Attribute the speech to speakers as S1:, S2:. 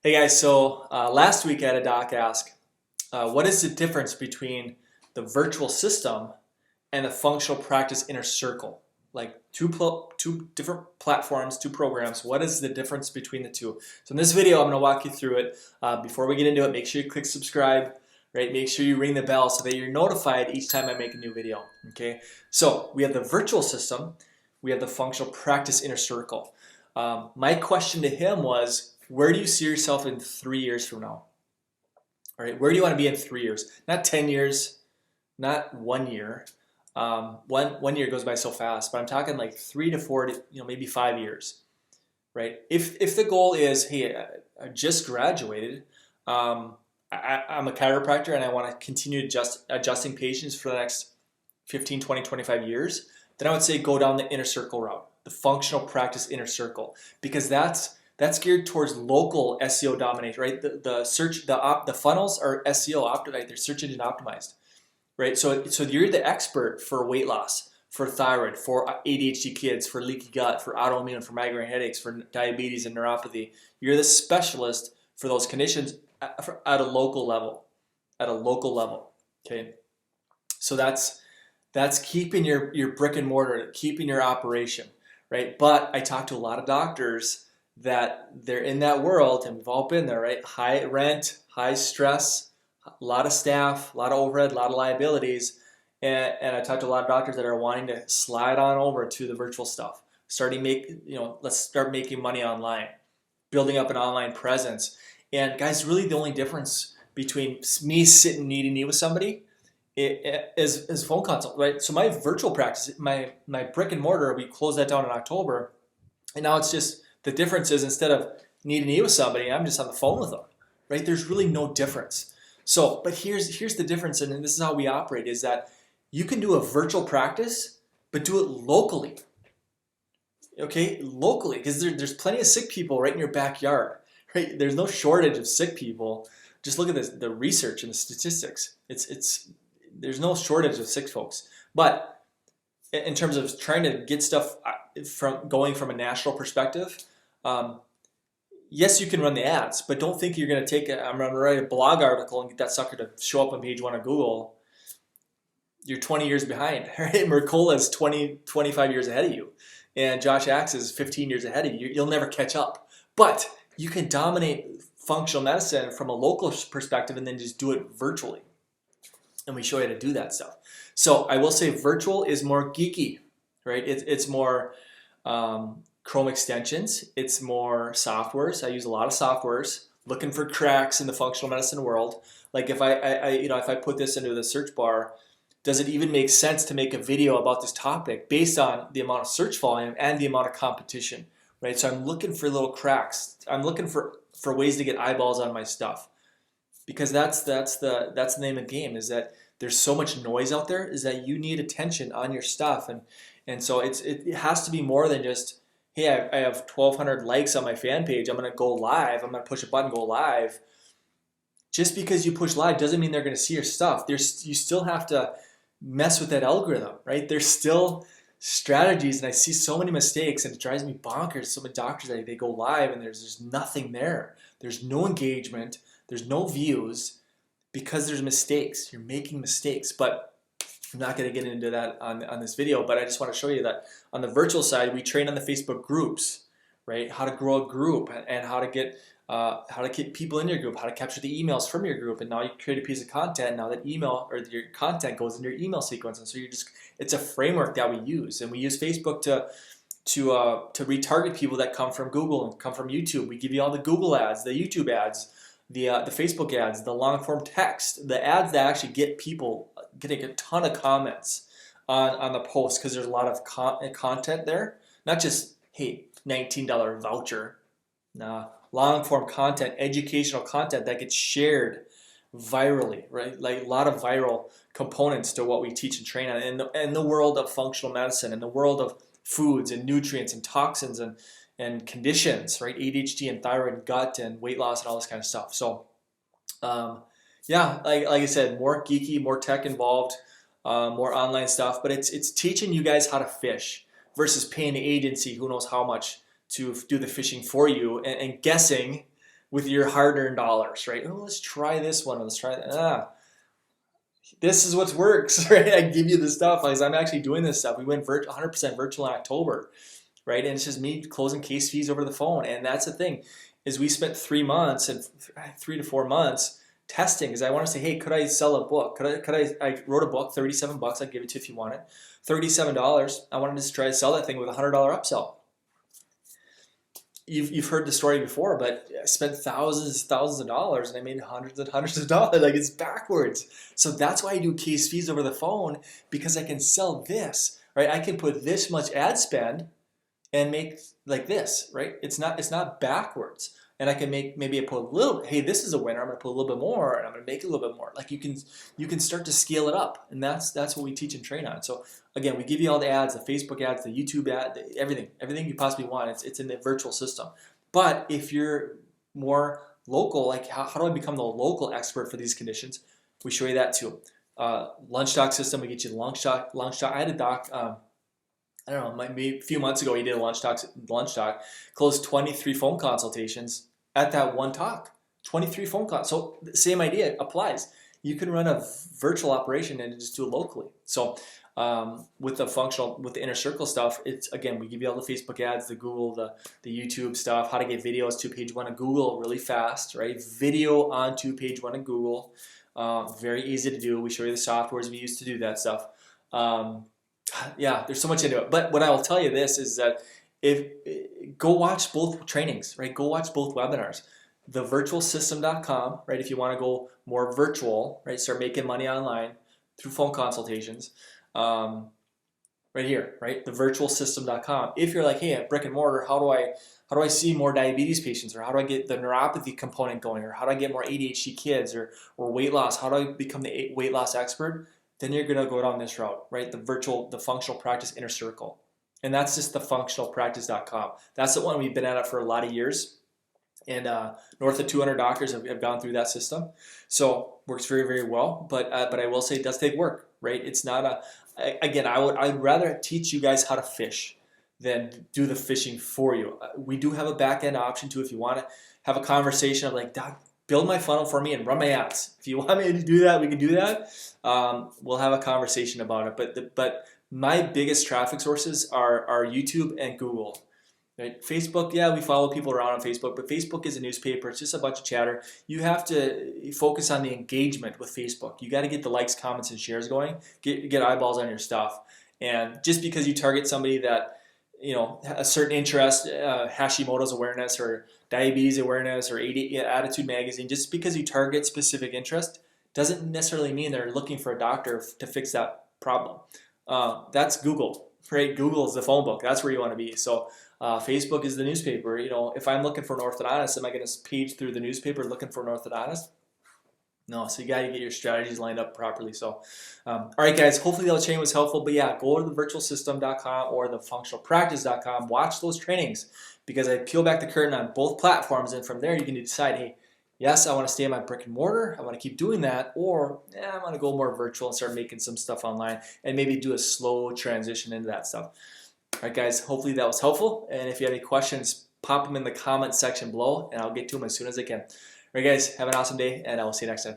S1: Hey guys, so last week I had a doc ask, what is the difference between the virtual system and the functional practice inner circle? Like two different platforms, two programs. What is the difference between the two? So in this video, I'm going to walk you through it. Before we get into it, make sure you click subscribe, right? Make sure you ring the bell so that you're notified each time I make a new video. Okay. So we have the virtual system, we have the functional practice inner circle. My question to him was, where do you see yourself in 3 years from now? All right, where do you want to be in 3 years? Not 10 years, not 1 year. One year goes by so fast, but I'm talking like 3 to 4 to maybe 5 years, right? If the goal is, hey, I just graduated, I'm a chiropractor and I want to continue adjusting patients for the next 15, 20, 25 years, then I would say go down the inner circle route, the functional practice inner circle, because that's geared towards local SEO domination, right? The funnels are SEO optimized, they're search engine optimized, right? So you're the expert for weight loss, for thyroid, for ADHD kids, for leaky gut, for autoimmune, for migraine headaches, for diabetes and neuropathy. You're the specialist for those conditions at a local level, okay? So that's keeping your brick and mortar, keeping your operation, right? But I talk to a lot of doctors that they're in that world, and we've all been there, right? High rent, high stress, a lot of staff, a lot of overhead, a lot of liabilities, and I talked to a lot of doctors that are wanting to slide on over to the virtual stuff, let's start making money online, building up an online presence. And guys, really the only difference between me sitting knee to knee with somebody is phone consult, right? So my virtual practice, my brick and mortar, we closed that down in October, and now it's just, the difference is instead of knee to knee with somebody, I'm just on the phone with them, right? There's really no difference. So, but here's the difference, and this is how we operate, is that you can do a virtual practice, but do it locally, okay? Locally, because there's plenty of sick people right in your backyard, right? There's no shortage of sick people. Just look at the research and the statistics. There's no shortage of sick folks. But in terms of trying to get stuff from a national perspective, yes, you can run the ads, but don't think you're going to I'm going to write a blog article and get that sucker to show up on page 1 of Google. You're 20 years behind, right? Mercola is 25 years ahead of you, and Josh Axe is 15 years ahead of you. You'll never catch up, but you can dominate functional medicine from a local perspective and then just do it virtually. And we show you how to do that stuff. So I will say virtual is more geeky, right? It's more Chrome extensions. It's more softwares. I use a lot of softwares, looking for cracks in the functional medicine world. Like if I put this into the search bar, does it even make sense to make a video about this topic based on the amount of search volume and the amount of competition, right? So I'm looking for little cracks. I'm looking for ways to get eyeballs on my stuff, because that's the name of the game, is that there's so much noise out there, is that you need attention on your stuff, and so it has to be more than just, hey, I have 1,200 likes on my fan page, I'm going to go live, I'm going to push a button, go live. Just because you push live doesn't mean they're going to see your stuff. You still have to mess with that algorithm, right? There's still strategies, and I see so many mistakes, and it drives me bonkers. So many doctors, they go live and there's just nothing there. There's no engagement, there's no views, because there's mistakes. You're making mistakes. But I'm not going to get into that on this video, but I just want to show you that on the virtual side, we train on the Facebook groups, right? How to grow a group, and how to get people in your group, how to capture the emails from your group. And now you create a piece of content. Now that email or your content goes in your email sequence, and so it's a framework that we use, and we use Facebook to retarget people that come from Google and come from YouTube. We give you all the Google ads, the YouTube ads, the Facebook ads, the long form text, the ads that actually get people getting a ton of comments on the post, because there's a lot of content there. Not just, hey, $19 voucher. Nah, long form content, educational content that gets shared virally, right? Like a lot of viral components to what we teach and train on in the world of functional medicine, in the world of foods and nutrients and toxins and conditions, right? ADHD and thyroid and gut and weight loss and all this kind of stuff. So yeah, like I said, more geeky, more tech involved, more online stuff, but it's teaching you guys how to fish versus paying the agency who knows how much to do the fishing for you, and guessing with your hard-earned dollars, right? Oh, let's try this one. Let's try that. This is what works, right? I give you the stuff because I'm actually doing this stuff. We went 100% virtual in October, right? And it's just me closing case fees over the phone. And that's the thing, is we spent 3 months and 3 to 4 months testing, because I want to say, hey, could I sell a book? I wrote a book, $37. I'd give it to you if you want it. $37. I wanted to try to sell that thing with a $100 upsell. You've heard the story before, but I spent thousands of dollars and I made hundreds and hundreds of dollars. Like, it's backwards. So that's why I do case fees over the phone, because I can sell this, right? I can put this much ad spend and make like this, right? It's not backwards. And I can make, maybe I put a little, hey, this is a winner, I'm gonna put a little bit more and I'm gonna make it a little bit more. Like, you can start to scale it up, and that's what we teach and train on. So again, we give you all the ads, the Facebook ads, the YouTube ad, everything you possibly want. It's in the virtual system. But if you're more local, like how do I become the local expert for these conditions? We show you that too. Lunch doc system, we get you the lunch doc. I had a doc, I don't know, maybe a few months ago, he did a lunch doc, closed 23 phone consultations at that one talk. 23 phone calls. So the same idea applies. You can run a virtual operation and just do it locally. So with the inner circle stuff, it's, again, we give you all the Facebook ads, the Google, the YouTube stuff, how to get videos to page 1 of Google really fast, right? Video onto page 1 of Google. Very easy to do. We show you the softwares we use to do that stuff. Yeah, there's so much into it. But what I will tell you this is that go watch both trainings, right? Go watch both webinars. Thevirtualsystem.com, right? If you want to go more virtual, right? Start making money online through phone consultations. Right here, right? Thevirtualsystem.com. If you're like, hey, at brick and mortar, how do I see more diabetes patients, or how do I get the neuropathy component going, or how do I get more ADHD kids, or weight loss? How do I become the weight loss expert? Then you're gonna go down this route, right? The functional practice inner circle. And that's just thefunctionalpractice.com. That's the one we've been at it for a lot of years. And north of 200 doctors have gone through that system. So works very, very well. But I will say it does take work, right? It's not again, I'd rather teach you guys how to fish than do the fishing for you. We do have a back end option too if you want to have a conversation of like, Doc, build my funnel for me and run my ads. If you want me to do that, we can do that. We'll have a conversation about it. But my biggest traffic sources are YouTube and Google. Right? Facebook, yeah, we follow people around on Facebook, but Facebook is a newspaper. It's just a bunch of chatter. You have to focus on the engagement with Facebook. You got to get the likes, comments, and shares going. Get eyeballs on your stuff. And just because you target somebody that, you know, a certain interest, Hashimoto's awareness or diabetes awareness or Attitude Magazine, just because you target specific interest doesn't necessarily mean they're looking for a doctor to fix that problem. That's Google, right? Google is the phone book. That's where you want to be. So Facebook is the newspaper. You know, if I'm looking for an orthodontist, am I going to page through the newspaper looking for an orthodontist? No, so you got to get your strategies lined up properly. So, all right, guys, hopefully that training was helpful. But yeah, go to thevirtualsystem.com or thefunctionalpractice.com. Watch those trainings, because I peel back the curtain on both platforms, and from there you can decide, hey, yes, I want to stay in my brick and mortar, I want to keep doing that, or I want to go more virtual and start making some stuff online and maybe do a slow transition into that stuff. All right, guys, hopefully that was helpful. And if you have any questions, pop them in the comment section below, and I'll get to them as soon as I can. All right, guys, have an awesome day, and I will see you next time.